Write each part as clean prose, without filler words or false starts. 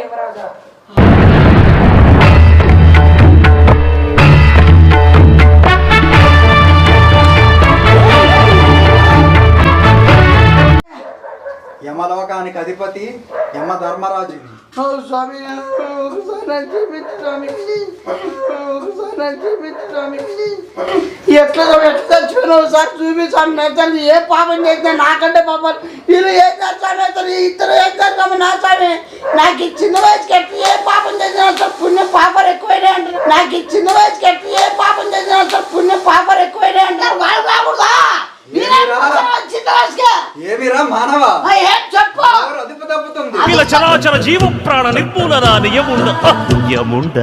యమరాజా. యమలోకానికి అధిపతి యమ ధర్మరాజు. స్వామి ఒకసారి చూపించు స్వామి, ఒకసారి చూపించు స్వామి. ఎట్లా చచ్చిపోయినావు సార్ చూపించాను. నేతలు ఏ పాపం చేసినా నాకంటే పాపం వీళ్ళు ఏం చేస్తారు, నేతలు ఇద్దరు ఏం చేస్తాము నా స్వామి. నాకు ఈ చిన్న వయసుకి ఎట్లా ఏ పాపం చేసినా సార్ పుణ్యం పాపర్ ఎక్కువైనా అంటారు. నాకు ఈ చిన్న వయసుకి ఎట్లా ఏ పాపం చేసినా సార్ పుణ్యం పాపర్ ఎక్కువైనా అంటారు. వాళ్ళు కాకూడదా చరాచర జీవ ప్రాణ నిర్మూలన నియముండ.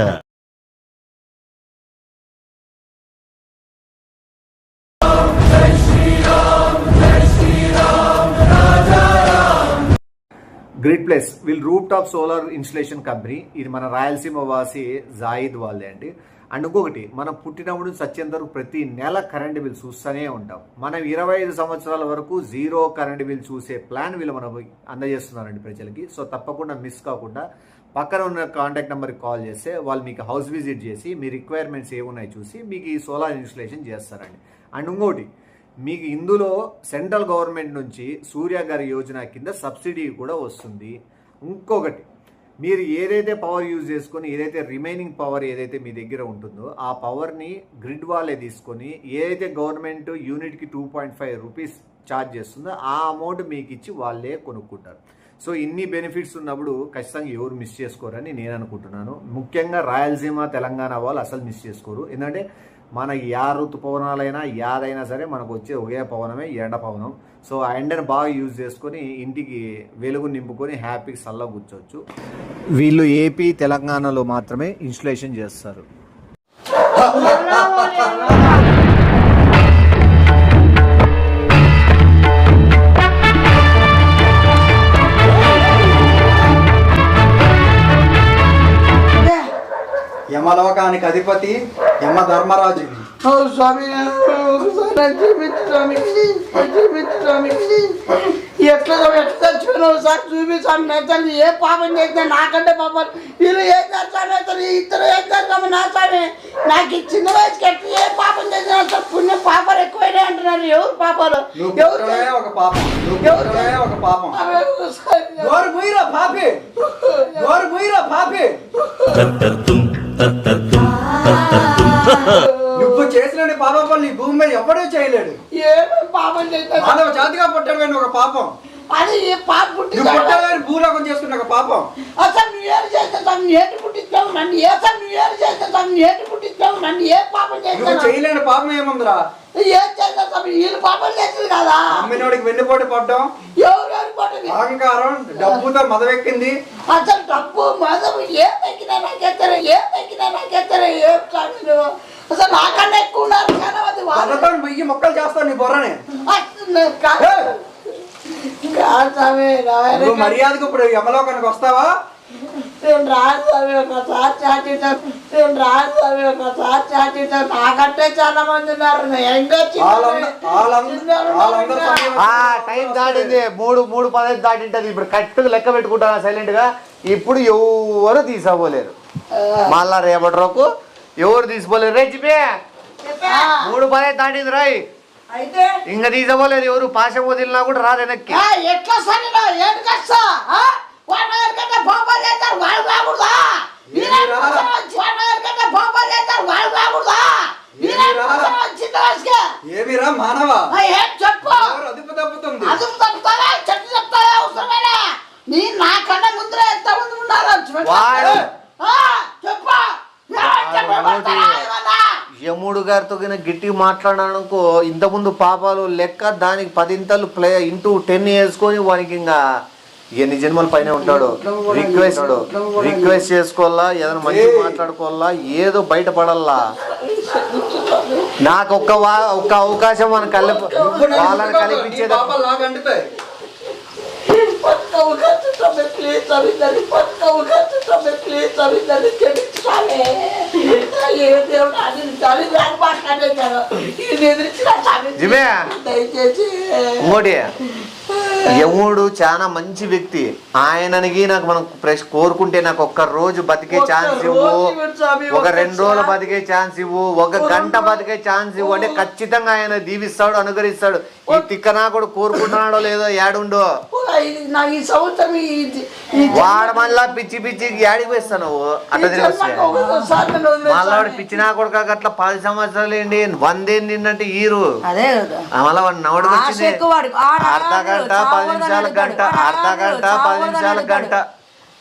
గ్రిడ్ ప్లస్ వీళ్ళు roof top solar installation company. ఇది మన రాయలసీమ వాసి జాయిద్ వాళ్ళే అండి. అండ్ ఇంకొకటి, మనం పుట్టినప్పుడు సత్యంత వరకు ప్రతి నెల కరెంట్ బిల్ చూస్తూనే ఉంటాం. మనం 25 సంవత్సరాల వరకు జీరో కరెంట్ బిల్ చూసే ప్లాన్ వీళ్ళు మనకు అందజేస్తున్నారండి ప్రజలకి. సో తప్పకుండా మిస్ కాకుండా పక్కన ఉన్న కాంటాక్ట్ నెంబర్కి కాల్ చేస్తే వాళ్ళు మీకు హౌస్ విజిట్ చేసి మీ రిక్వైర్మెంట్స్ ఏమున్నాయి చూసి మీకు ఈ సోలార్ ఇన్స్టలేషన్ చేస్తారండి. అండ్ ఇంకోటి, మీకు ఇందులో సెంట్రల్ గవర్నమెంట్ నుంచి సూర్యగారి యోజన కింద సబ్సిడీ కూడా వస్తుంది. ఇంకొకటి, మీరు ఏదైతే పవర్ యూజ్ చేసుకొని ఏదైతే రిమైనింగ్ పవర్ ఏదైతే మీ దగ్గర ఉంటుందో ఆ పవర్ని గ్రిడ్ వాళ్ళే తీసుకొని ఏదైతే గవర్నమెంట్ యూనిట్కి 2.5 రూపీస్ ఛార్జ్ చేస్తుందో ఆ అమౌంట్ మీకు ఇచ్చి వాళ్ళే కొనుక్కుంటారు. సో ఇన్ని బెనిఫిట్స్ ఉన్నప్పుడు ఖచ్చితంగా ఎవరు మిస్ చేసుకోరని నేను అనుకుంటున్నాను. ముఖ్యంగా రాయలసీమ తెలంగాణ వాళ్ళు అసలు మిస్ చేసుకోరు. ఎందుకంటే మన యా ఋతుపవనాలైనా యాదైనా సరే మనకు వచ్చే ఒకే పవనమే ఎండ పవనం. సో ఆ ఎండను బాగా యూజ్ చేసుకొని ఇంటికి వెలుగు నింపుకొని హ్యాపీగా చల్లగా కూర్చోవచ్చు. వీళ్ళు ఏపీ తెలంగాణలో మాత్రమే ఇన్స్టలేషన్ చేస్తారు. యమలోకానికి అధిపతి యమ ధర్మరాజు. స్వామి ఒకసారి చూపించు స్వామి, చూపించు స్వామి. ఎట్లా చచ్చిపోయినావు సార్ చూపించాను. నేతలు ఏ పాపం చేసినా నాకంటే పాపం వీళ్ళు ఏం చేస్తారు, నేతలు ఇద్దరు ఏం చేస్తాము నా స్వామి. నాకు ఈ చిన్న వయసుకి ఎట్లా ఏ పాపం చేసినా సార్ పుణ్యం పాపర్ ఎక్కువైనా అంటున్నారు. ఎవరు పాపాలు ఒక పాపం, ఒక పాపం. నువ్వు చేసిన పాపం పనులు ఈ భూమి మీద ఎవడూ చేయలేడు. పాపం చేస్తాను మానవ జాతిగా పుట్టాడు ఒక పాపం. అది పాప పుట్టి భూలోకం చేసుకున్న ఒక పాపం. అసలు నువ్వు ఏం చేస్తాను ఏంటి పుట్టిస్తావు నన్ను? అసలు నువ్వు ఏం చేస్తాను ఏంటి పుట్టిస్తావు నన్ను? ఏ పాపం చేస్తాను? చేయలేని పాపం ఏముందిరా? ఏం చేస్తాను? వీళ్ళు పాపం చేస్తుంది కదా. అమ్మినోడికి వెన్నుపోటు పడ్డం, ఎవరు పడ్డది? అహంకారం, డబ్బుతో మదవెక్కింది. అసలు డబ్బు మదం ఏం ఎక్కినా నాకెత్తరా, ఏం ఎక్కినా నాకెత్తరా. ఏం కాదు అసలు నాకన్నా ఎక్కువ ఉన్నారు కానీ వెయ్యి మొక్కలు చేస్తాను నీ బొర్రని. మర్యాదకు ఇప్పుడు యమలోకానికి వస్తావా? నేను రాదు అవి ఒకసారి చాటింటాను, నేను రాదు అవి ఒకసారి చాటింటాను. నాకంటే చాలా మంది ఉన్నారు. టైం దాటింది 3:15 దాటింటది. ఇప్పుడు కరెక్ట్గా లెక్క పెట్టుకుంటారా సైలెంట్ గా. ఇప్పుడు ఎవరు తీసుకోలేరు. మళ్ళా రేపటి రోజు ఎవరు తీసుకోలేరు. రే చెప్పే 3:15 దాటింది రాయ్. అయితే ఇంకా తీసుకోలేదు ఎవరు. పాశ వదిలినా కూడా రాదు వెనక్కి. ఎట్లా సరే ఏంటి కష్టా వాళ్ళు కాకూడదా? ఏమిరా మానవ చెప్పు. అదుపు తప్పుతుంది. అదుపు తప్పుతావా? చెట్టు చెప్తావా? అవసరమేనా? నీ నాకన్నా ముందర ఎంత మంది ఉన్నారు చెప్పు. యముడు గారితో గట్టిగా మాట్లాడానుకో ఇంతకుముందు పాపాలు లెక్క దానికి 10 ఇంటూ 10 వేసుకొని వానికి ఇంకా ఎన్ని జన్మల పైన ఉంటాడు. రిక్వెస్ట్ చేసుకోవాలా, ఏదైనా మంచి మాట్లాడుకోవాలా, ఏదో బయటపడాలా. నాకు ఒక్క అవకాశం మన వాళ్ళని కల్పించేది. ఇంకోటి యముడు చాలా మంచి వ్యక్తి. ఆయనకి నాకు మనం కోరుకుంటే నాకు ఒక్క రోజు బతికే ఛాన్స్ ఇవ్వు, ఒక 2 రోజులు బతికే ఛాన్స్ ఇవ్వు, 1 గంట బతికే ఛాన్స్ ఇవ్వు అంటే ఖచ్చితంగా ఆయన దీవిస్తాడు, అనుగ్రహిస్తాడు. ఈ తిక్కనా కూడా కోరుకుంటున్నాడో లేదో ఏడుండో వాడు మళ్ళా పిచ్చి పిచ్చి ఏడికి వేస్తా నువ్వు అట్లా మళ్ళా వాడు పిచ్చినా కొడుకు అట్లా 10 సంవత్సరాలు ఏంటి 100 ఏంటి నిన్నంటే ఈరు మళ్ళా వాడు నవ్వుడికి వచ్చింది అర్ధ గంట 10 నిమిషాల గంట, అర్ధ గంట 10 నిమిషాల గంట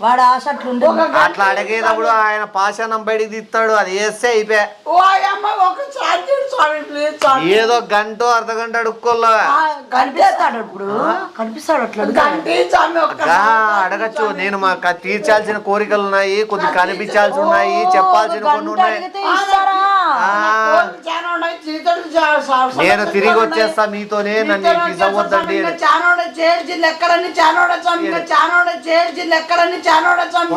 వాడు ఆశ అట్లా అడిగేటప్పుడు ఆయన పాషాణం బయటికి తీస్తాడు, అది వేస్తే అయిపోయా. ఏదో గంట అర్ధ గంట అడుక్కోల్లా కనిపిస్తాడు, ఇప్పుడు కనిపిస్తాడు అట్లా అడగచ్చు. నేను మా తీర్చాల్సిన కోరికలు ఉన్నాయి, కొద్దిగా కనిపించాల్సి ఉన్నాయి, చెప్పాల్సిన కొన్ని ఉన్నాయి. నేను తిరిగి వచ్చేస్తా మీతోనే, నన్ను తీసుకొద్దండి.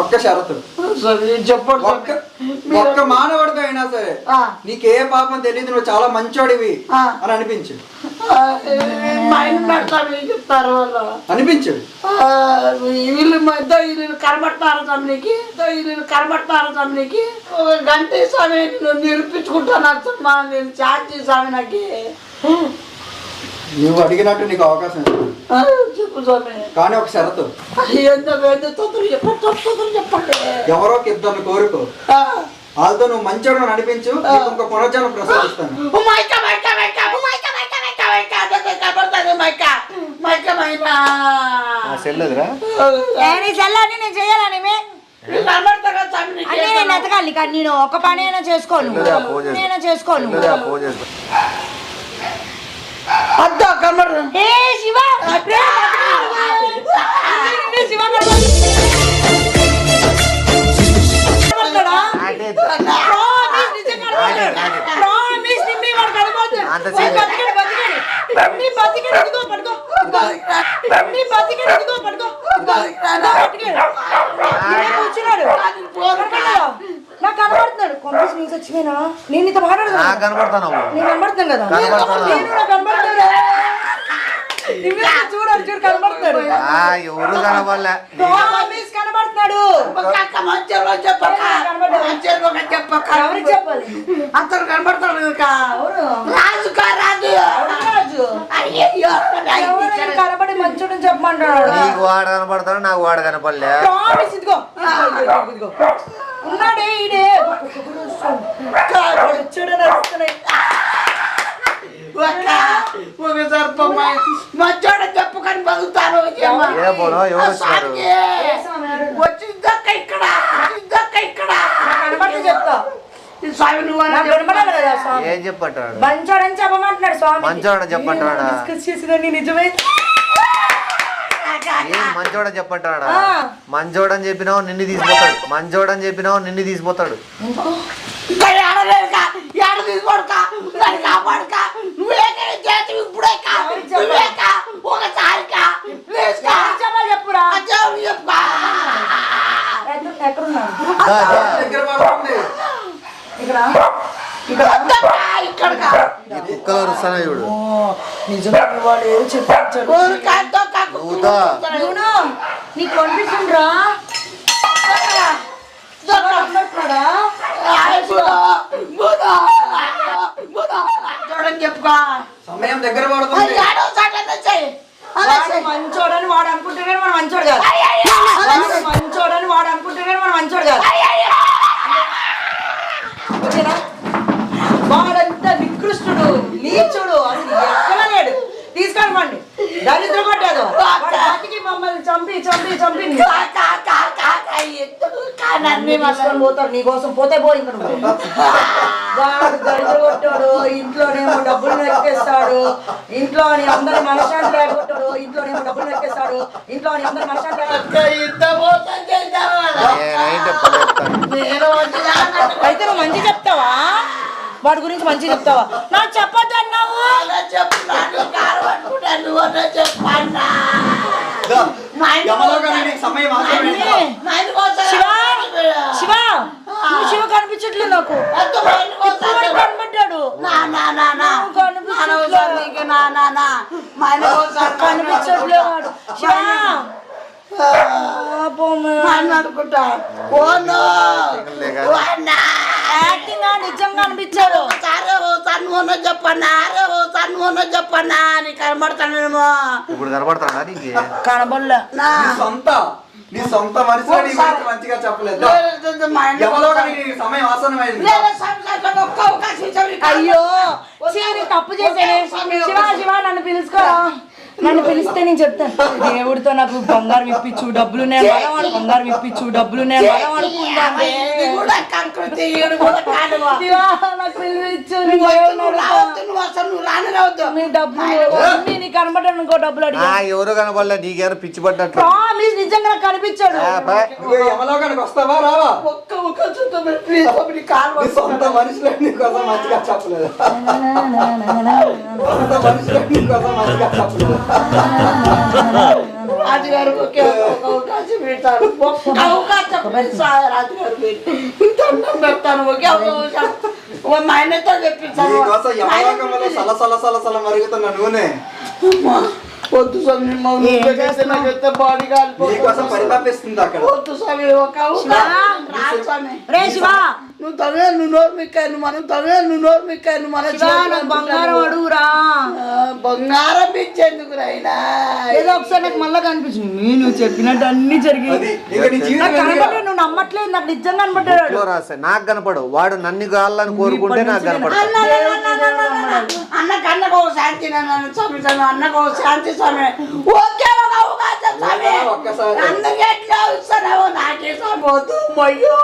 ఒక్క షరతు, ఒక్క మానవుడితో అయినా సరే నీకే పాపం తెలియదు, నువ్వు చాలా మంచోడివి అని అనిపించు. అనిపించు వీళ్ళు మధ్య వీళ్ళు కనబడతారు తమ్మునికి, వీళ్ళు కనబడతారు తమ్మునికి. 1 గంట స్వామి నేను నిరూపించుకుంటాను అమ్మా, నేను చాట్ చేసాను. నాకు నువ్వు అడిగినట్టు నీకు అవకాశం చెప్పు స్వామి, కానీ ఒక షరతు. చెప్పండి. ఎవరో 2 కోరుకో, వాళ్ళతో నువ్వు మంచోడు అనిపించు, ఇంకొక పునర్జన్మ ప్రసాదిస్తాను. నేను ఎతకాలి కానీ నేను ఒక పని అయినా చేసుకోను, నేను చేసుకోను. అద్దా కనబడు శివ శివ నాకు కనబడుతున్నాడు. కొంచెం నుంచి వచ్చిపోయినా నేను ఇంత మాట్లాడుతున్నాను, కనబడతాను నేను కనబడుతున్నాను కదా, కనబడుతున్నాడు. చూడాలి చూడు కనబడుతున్నాడు, ఎవరు కనబడలే కనబడుతున్నాడు. ఎవరికి చెప్పాలి? అతను కనబడతాడు రాజు కనబడి మంచోడని చెప్పమంటాడు. నీకు వాడు కనబడతాడు, నాకు వాడు కనపడలే. ఉన్నాడే ఈడే ఒకసారి మంచోడని చెప్పుకొని బతుకుతాను. వచ్చి ఇక్కడ కనబడితే చెప్తా. స్వామి నువ్వు ఏం చెప్పంటాడు? మంచోడని చెప్పమంటున్నాడు స్వామి. మంచోడని చెప్పంటాడా? డిస్కస్ చేసిందని నిజమే. మంచోడని చెప్పంటాడా? మంచోడని చెప్పినావు నిన్ను తీసుకుపోతాడు, మంచోడని చెప్పినావు నిన్ను తీసుకుపోతాడు. కుక్కలు అరుస్తానా చూడు. నిజంగా వాడు ఏదో చెప్పాడు. నీకు కనిపిస్తుండ్రా చెప్పుకో. సమయం దగ్గర పడుతుంది. మంచోడని వాడు అనుకుంటే మనం మంచోడు కాదు, మంచోడని వాడు అనుకుంటే మనం మంచోడు కాదు. వాడంతా నికృష్టుడు, నీచుడు, అసలు ఎక్కడ లేడు. తీసుకెళ్ళమండి, దరిద్ర పడ్డాడు. వాటికి మమ్మల్ని చంపి చంపి చంపి పోతాడు. నీకోసం పోతే పో. ఇంకా వాడు దరిద్ర కొట్టాడు, ఇంట్లోనేమో డబ్బులు నెక్కేస్తాడు, ఇంట్లోని అందరి మనశాంతి లేకొట్టాడు, ఇంట్లోనేమో డబ్బులు నెక్కేస్తాడు, ఇంట్లోని అందరి మనశాంతి అయితే నువ్వు మంచి చెప్తావా? వాడి గురించి మంచి చెప్తావా? నాకు చెప్పొద్దు అన్నావు. శివ కనిపించట్లేదు నాకు, కనబడ్డాడు. కనిపించట్లేదు వాడు. పాపం అనుకుంటా ఓనో యాక్టింగ్ నిజంగా అనిపించాడు. చెప్పన్నా నీ కనబడతానేమో ఇప్పుడు కనబడతాడా నీకు? కనబడలే. నీ సొంత మనిషి మంచిగా చెప్పలేదు. సమయం ఆసనమైంది. అయ్యో సరే తప్పు చేశానే. శివ నన్ను పిలుచుకోరా. నన్ను పిలిస్తే నేను చెప్తాను దేవుడితో నాకు బంగారం ఇప్పించు డబ్బులు నేను బంగారం ఇప్పించు డబ్బులు నేను అనుకుంటాను. డబ్బులు కనబడ్డాను ఇంకో డబ్బులు అడిగా. ఎవరు కనబడలే నీకేమైనా పిచ్చి పడ్డట్టు. ప్రామిస్ నిజంగా నాకు కనిపించాడు. యమలోకానికి వస్తావా రావా? సొంత మనుషులు నీకోసం మంచిగా చెప్పలేదు. సొంత మనుషులు నీకోసం మంచిగా చెప్పలేదు. రాజుగారు ఒకే ఒక అవకాశం పెడతారు. ఒక్క అవకాశం రాజుగారు పెడతాను. ఒకే అవకాశం మా ఆయనతో చెప్పించాను. సలసల మరుగుతున్న నూనె వద్దు స్వామి నాకైతే బాడీ నీకోసం పరితాపిస్తుంది అక్కడ. వద్దు స్వామి ఒక శివ నువ్వు తమే నువ్వు నోరు మిక్కాను మనం తమే నువ్వు నోరు మిక్కాను మన బంగారం అడుగురా. బంగారం ఇచ్చేందుకు రాయినా ఏదో ఒకసారి నాకు మళ్ళా కనిపించింది. నేను చెప్పినట్టు అన్ని జరిగింది. కనబడ్డా నువ్వు నమ్మట్లేదు. నాకు నిజంగా కనబడ్డాడు. నాకు కనపడు వాడు నన్ను కావాలని కోరుకుంటే నాకు కనపడు. అన్నకు శాంతి స్వామి అన్నకు శాంతి స్వామి ఓకే ఒక అవకాశం స్వామి. అందుకే ఎట్లా వస్తున్నావు నాకే స్వామి. వద్దు మయ్యో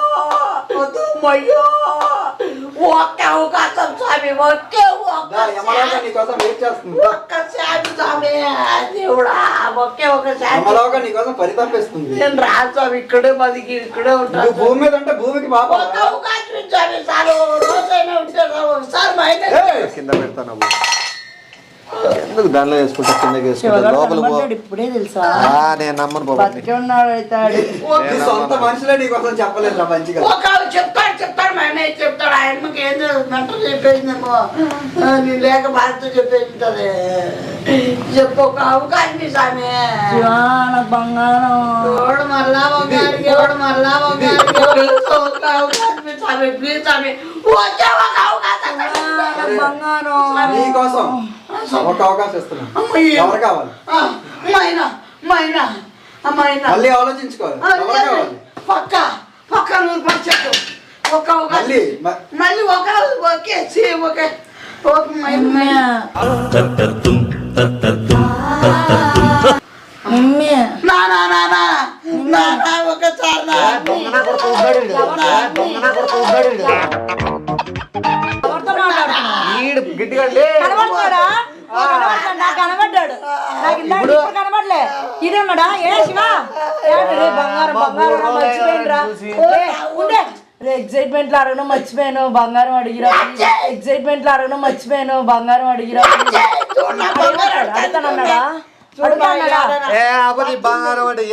వద్దు మయ్యో ఒక్క అవకాశం స్వామి. ఒకే నీకోసం వెయిట్ చేస్తుంది. ఒక్క శాంతి స్వామి దేవుడా ఒకే ఒక శాంతి నీకోసం పరితాపిస్తుంది. నేను రాదు స్వామి. ఇక్కడే బతికి ఇక్కడే ఉంటాను. భూమి మీద అంటే భూమికి పాప. ఒక్క అవకాశం స్వామి చాలు. రోజైనా ఉంటాను ఒకసారి మా కింద పెడతాను ఎందుకు దానిలో వేసుకుంటా కిందకి వేసుకుంటా లోపల ఇప్పుడే తెలుసా నేను నమ్మను బతికే ఉన్నాడు అవుతాడు. సొంత మనుషులే నీకోసం చెప్పలేదు మంచిగా. ఒక చెప్తాడు మా అన్నయ్య చెప్తాడు. ఆయనకి ఏం మెంటలు చెప్పేసిందేమో నీ లేక బాధతో చెప్పేసింటది. చెప్పు ఒక అవకాశం స్వామి. నాకు బంగారం ఎవడు మళ్ళా ఒకరికి ఎవడు మళ్ళా ఒకరికి ఒక అవకాశం స్వామి. ప్లీజ్ స్వామి వచ్చే ఒక అవకాశం బంగారం నీకోసం ఒక అవకాశం ఇస్తున్నా. ఎవరు కావాలి? మళ్ళీ ఆలోచించుకోవాలి. ఎవరు కావాలి? పక్క నూరు పచ్చట్టు ఒక అవకాశం మళ్ళీ ఒక ఓకే ఓకే కనబడ్డాడు. నాకు ఇప్పుడు కనబడలే. ఇది ఉన్నాడా? ఏ శివ బంగారం బంగారం మర్చిపోయినరా. ఉండే ఎక్సైట్మెంట్ లో అడగడం మర్చిపోయాను. బంగారం అడిగిరా. ఎక్సైట్మెంట్ లో అడగడం మర్చిపోయాను. బంగారం అడిగిరా. అడుగుతానన్నాడా? బంగారం అంటే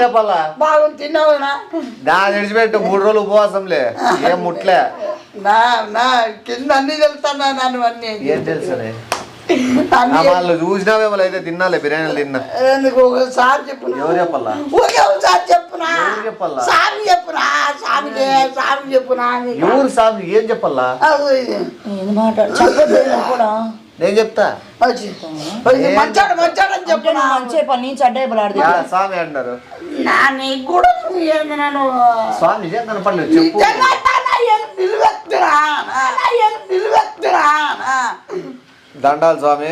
చెప్పాలా బాగుంది తిన్నావునా? దాని విడిచిపెట్టు 3 రోజులు ఉపవాసంలే ఏం ముట్లే. కింద అన్ని తెలుస్తానా నన్ను అన్ని ఏం తెలుసు వాళ్ళు చూసినావేమో అయితే తిన్నాలే బిర్యానీలు తిన్నా. ఒకసారి చెప్పు. ఎవరు చెప్పాలా? ఒకసారి చెప్పునా? చెప్పాలా? సామి చెప్పునా? సామి చెప్పునా? ఎవరు సామి ఏం చెప్పాలా? ఏం మాట చెప్పొద్దు కూడా. నేను చెప్తా మంచాడని చెప్పు. మంచి పని నుంచి అడ్డే పలాడు స్వామి అంటారు. నీకు కూడా స్వామి నిజం కనపడలేదు చెప్పు. దండాలు స్వామి.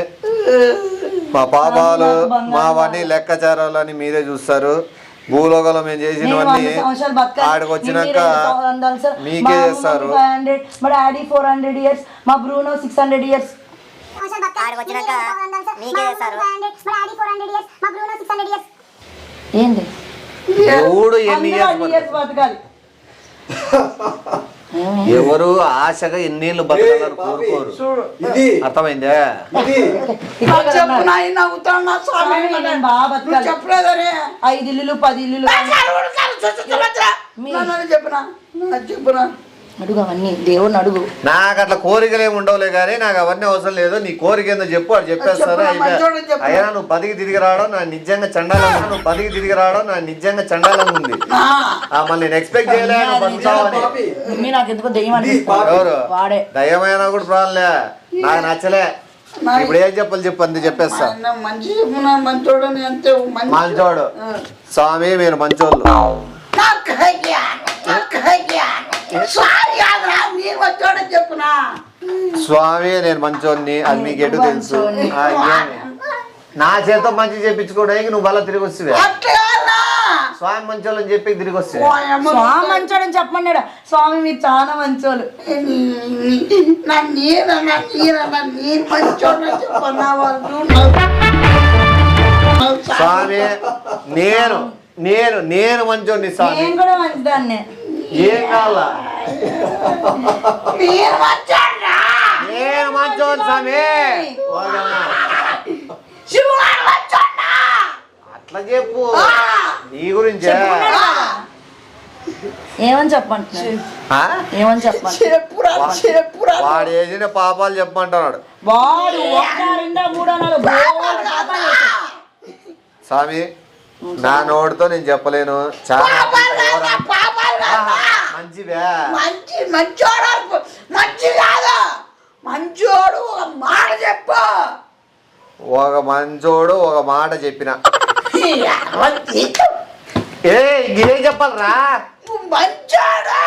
మా పాపాలు మావన్నీ లెక్కచారాలని మీరే చూస్తారు. భూలోకంలో మేము చేసినవన్నీ ఆడికి వచ్చినాక మీకే చేస్తారు. మా డాడీ 400 years, మా బ్రూనో 600 years. ఏంది ఎవడు ఎన్ని ఇయర్స్ బతకాలి? ఎవరు ఆశగా ఎన్నేళ్ళు బతకాలని కోరుకోరు. అర్థమైందా? బాగా బతకాలి. 5 ఇల్లులు 10 ఇల్లులు చెప్పునా అడుగు అవన్నీ దేవుడిని అడుగు. నాకు అట్లా కోరికలు ఏమి ఉండవులే కానీ నాకు అవన్నీ అవసరం లేదు. నీ కోరిక ఏందో చెప్పు, అది చెప్పేస్తారు. అయ్యా నువ్వు బతికి తిరిగి రావడం నా నిజంగా చండాలంగా, నువ్వు బతికి తిరిగి రావడం నా నిజంగా చండాలంగా ఉంది. మళ్ళీ నేను ఎక్స్పెక్ట్ చేయలే నువ్వు బతుకుతావని. మమ్మీ నాకు ఎందుకో దెయ్యం ఎవరు వాడే దయ్యమైనా కూడా ప్రాబ్లంలే, నాకు నచ్చలే. ఇప్పుడు ఏం చెప్పాలి చెప్పు, అంతే చెప్పేస్తా. మంచోడు స్వామి, మీరు మంచోళ్ళు. స్వామి నేను మంచోడిని, అది మీకు ఎటు తెలుసు. నా చేత మంచి చేయించుకోవడానికి నువ్వు మళ్ళీ తిరిగి వస్తుంది. స్వామి మంచోళ్ళు అని చెప్పి తిరిగి వస్తుంది. స్వామి మంచోడని చెప్పమన్నాడు. స్వామి మీరు చాలా మంచోళ్ళు. స్వామి నేను నేను నేను మంచోడిని స్వామి. నేను కూడా మంచిదాన్ని. ఏం కావాలా? నేను మంచోడు స్వామి. అట్లా చెప్పు నీ గురించే. ఏమని చెప్పంటున్నాడు? ఏమని చెప్పండి? వాడు చేసిన పాపాలు చెప్పమంటున్నాడు. వాడు 1, 2, 3 స్వామి నా నోటితో నేను చెప్పలేను. చాలా మంచివే. మంచోడు ఒక మాట చెప్పు. ఒక మంచోడు ఒక మాట చెప్పిన. ఏం చెప్పాలరా? మంచోడు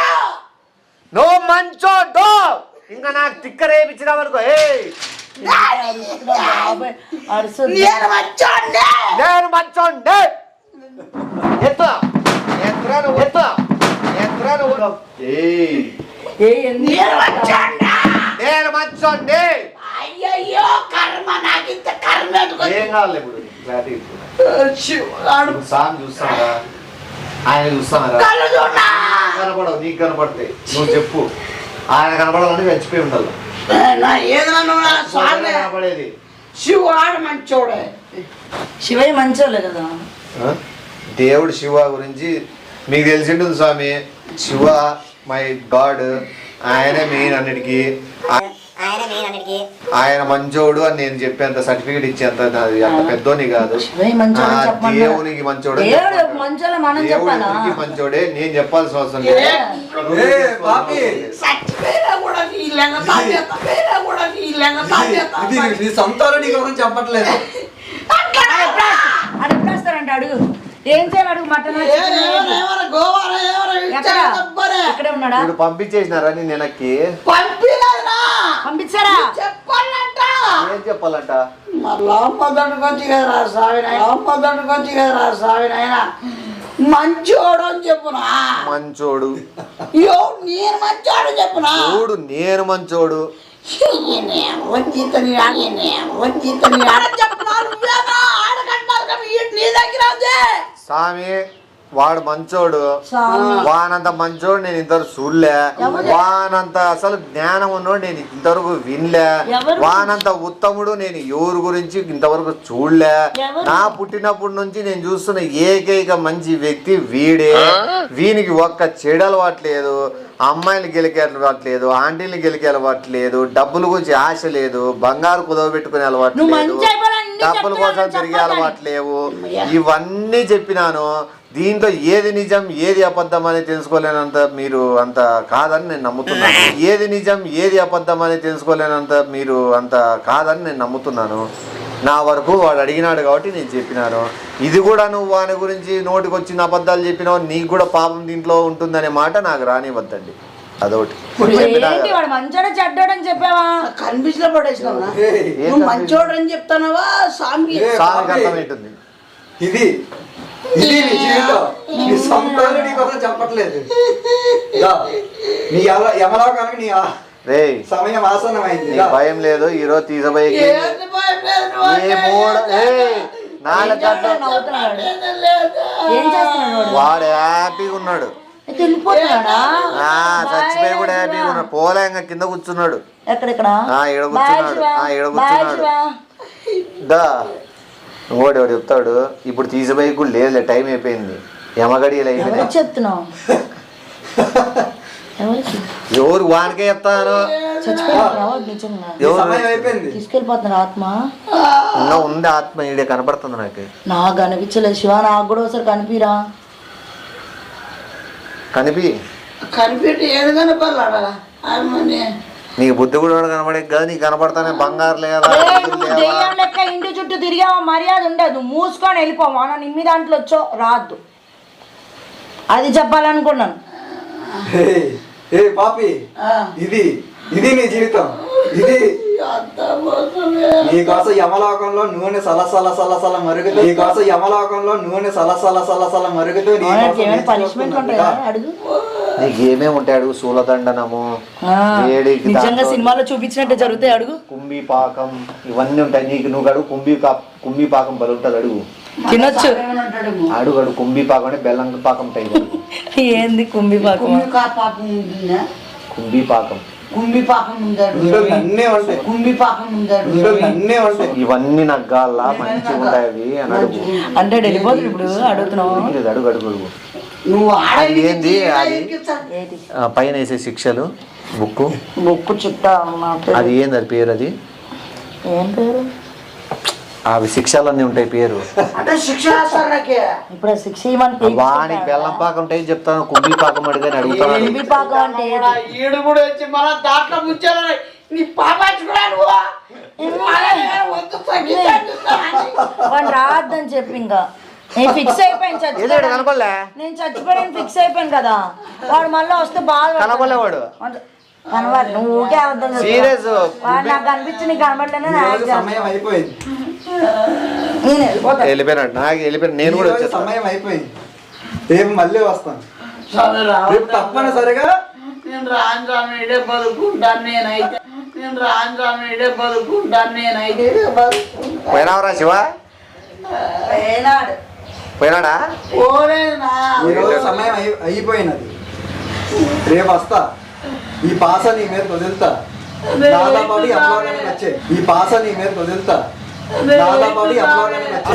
నువ్వు మంచోడు. ఇంకా నాకు తిక్క రేపించినావు అనుకో. నేను మంచోండే. ఎత్తు ఎత్తురా నువ్వు, ఎత్తు ఎత్తురా నువ్వు. నేను మంచోండే. అయ్యయ్యో కర్మ, నాకు ఇంత కర్మ. ఏం కావాలి ఇప్పుడు? సాంగ్ చూస్తారా? ఆయన చూస్తారా? కనపడవు, నీకు కనపడతాయి. నువ్వు చెప్పు. ఆయన కనపడాలని చచ్చిపోయి ఉండాలి. కనపడేది శివాడు మంచోడే. శివయ్య మంచోలే కదా. దేవుడు శివ గురించి మీకు తెలిసి ఉంటుంది స్వామి. శివ మై గాడ్, ఆయనే మెయిన్ అన్నిటికీ. ఆయన మంచోడు అని నేను చెప్పేంత సర్టిఫికేట్ ఇచ్చేంత అంత పెద్దోని కాదు. దేవునికి మంచోడు, దేవుడికి మంచోడే. నేను చెప్పాల్సిన అవసరం లేదు. చెప్పట్లేదు. అడుగుతారంట. అడుగు ఏం చేయాలి? అడుగు. మటన్ ఎక్కడే ఉన్నాడా? పంపించేసినారా నీ వెనక్కి? పంపించారా? చెప్పాలంట. ఏం చెప్పాలంట? మళ్ళా మొదటికి వచ్చి కదరా సావినైనా మంచోడు అని చెప్పునా? మంచోడు. నేను మంచోడు చెప్పునా? చూడు నేను మంచోడు. స్వామి వాడు మంచోడు. వానంత మంచోడు నేను ఇంతవరకు చూడలే. వానంత అసలు జ్ఞానం ఉన్నోడు నేను ఇంతవరకు వినలే. వానంత ఉత్తముడు నేను ఎవరి గురించి ఇంతవరకు చూడలే. నా పుట్టినప్పటి నుంచి నేను చూస్తున్న ఏకైక మంచి వ్యక్తి వీడే. వీనికి ఒక్క చెడు అలవాట్లేదు, అమ్మాయిలు గెలికే అలవాట్లేదు, ఆంటీలు గెలికే అలవాట్లేదు, డబ్బుల గురించి ఆశ లేదు, బంగారు కుదవబెట్టుకునే అలవాటు లేదు, డబ్బుల కోసం తిరిగే అలవాట్లేవు. ఇవన్నీ చెప్పినాను. దీంట్లో ఏది నిజం ఏది అబద్ధం అని తెలుసుకోలేనంత మీరు అంత కాదని నేను నమ్ముతున్నాను. ఏది నిజం ఏది అబద్ధం అని తెలుసుకోలేనంత మీరు అంత కాదని నేను నమ్ముతున్నాను. నా వరకు వాడు అడిగినాడు కాబట్టి నేను చెప్పినాను. ఇది కూడా నువ్వు వాని గురించి నోటికి వచ్చిన అబద్ధాలు చెప్పినావు, నీకు కూడా పాపం దీంట్లో ఉంటుందనే మాట నాకు రానివ్వద్దండి. అదొకటి. కనిపించలో పడేసినావా? నువ్వు మంచోడు అని చెప్తానవా? సామికి అర్థమవుతుంది. ఇది చెప్పట్లేదు. నీ యమలోకానికి నీ సమయం ఆసన్నమైంది. భయం లేదు. ఈరోజు తీసబోయే వాడు హ్యాపీగా ఉన్నాడు. చచ్చిపోయి కూడా హ్యాపీగా ఉన్నాడు. పోలే ఇంకా కింద కూర్చున్నాడు. ఈడ కూర్చున్నాడు. దా ఓడి చెప్తాడు. ఇప్పుడు తీసిపోయి కూడా లేదు, టైం అయిపోయింది. యమగడియలు అయిపోయింది. చెప్తున్నావు ఎవరికి ఎవరు వానికే చెప్తాను. చచ్చిపోయాడు వాడు నిజంగా ఈ సమయం అయిపోయింది. తీసుకెళ్ళిపోతున్నారు ఆత్మ. ఇంకా ఉంది ఆత్మ ఈడే కనపడుతుంది నాకు. నాకు కనిపించలేదు శివ, నాకు కూడా ఒకసారి కనిపిరా. కనిపెట్టి ఏది కనపడాలా నీకు బుద్ధి కూడా కనపడే కదా, నీకు కనపడతానే బంగారు లేదా నువ్వు దెయ్యం లెక్క ఇంటి చుట్టూ తిరిగావా మర్యాద ఉండదు, మూసుకొని వెళ్ళిపోవా. నా నిమ్మి దాంట్లో వచ్చో రాద్దు, అది చెప్పాలనుకున్నాను. ఏ పాపి, ఇది ఇది నీ జీవితం. ఇది నీకోసం యమలోకంలో నూనె సలసల సలసల మరుగుతూ, నీకోసం యమలోకంలో నూనె సలసల సలసల మరుగుతూ పనిష్మెంట్ ఉంటాయా అడుగు. నీకు ఏమేమి ఉంటాయి అడుగు. శూలదండనము, నిజంగా సినిమాలో చూపించినట్టు జరుగుతాయి అడుగు. కుంభీ పాకం ఇవన్నీ ఉంటాయి. నీకు నువ్వు అడుగు కుంభీ పాకం బలి ఉంటుంది అడుగు. తినొచ్చు అడుగు కుంభీ పాకం అంటే బెల్లం పాకం టైప్. ఏంది కుంభీ పాకం? కుంభీ పాకం ఇవన్నీ నగ్గాల మంచిగా ఉంటాయి అవి అని అడుగు. అంటే వెళ్ళిపోతుంది ఇప్పుడు అడుగుతున్నావు. అడుగు అడుగు అడుగు. ఏంది అది పైన వేసే శిక్షలు బుక్కు చుట్టా అది ఏంది అది పేరు? అది ఏం పేరు? అవి శిక్షలన్నీ ఉంటాయి పేరు. అంటే శిక్ష ఇప్పుడు శిక్ష ఇవ్వమంటే వానికి బెల్లం పాకం ఉంటాయి చెప్తాను. కుంభీ పాకం అడిగాని అడుగుతాను. కుంభీ పాకం అంటే ఈడు కూడా వచ్చి మన దాంట్లో ముంచాలని నీ పాపాచుకున్నాడు. వాడు రావద్దని చెప్పి ఇంకా నేను ఫిక్స్ అయిపోయాను. కనుకోలే నేను చచ్చిపోయాను ఫిక్స్ అయిపోయాను కదా. వాడు మళ్ళీ వస్తే బాగా కనకోలే వాడు కనబడి నువ్వు ఊకే అర్థం సీరియస్. వాడు నాకు కనిపించి నీకు కనబడలేనే సమయం అయిపోయింది. నేను వెళ్ళిపోతాను. వెళ్ళిపోయినాడు నాకు వెళ్ళిపోయినా. నేను కూడా వచ్చేస్తాను. సమయం అయిపోయింది. రేపు మళ్ళీ వస్తాను. రేపు తప్పనిసరిగా నేను రాంజామీడే బతుకుంటాను. నేనైతే నేను రాంజామీడే బతుకుంటాను. నేనైతే పోయినావురా శివ? పోయినాడా? ఈరోజు సమయం అయిపోయినది. రేపు వస్తా. ఈ పాస నీ మీద వదులుతా. నాతో పాటు అమ్మగానే వచ్చే. ఈ పాస నీ మీద వదులుతా. నాతో పాటు అమ్మగానే వచ్చే.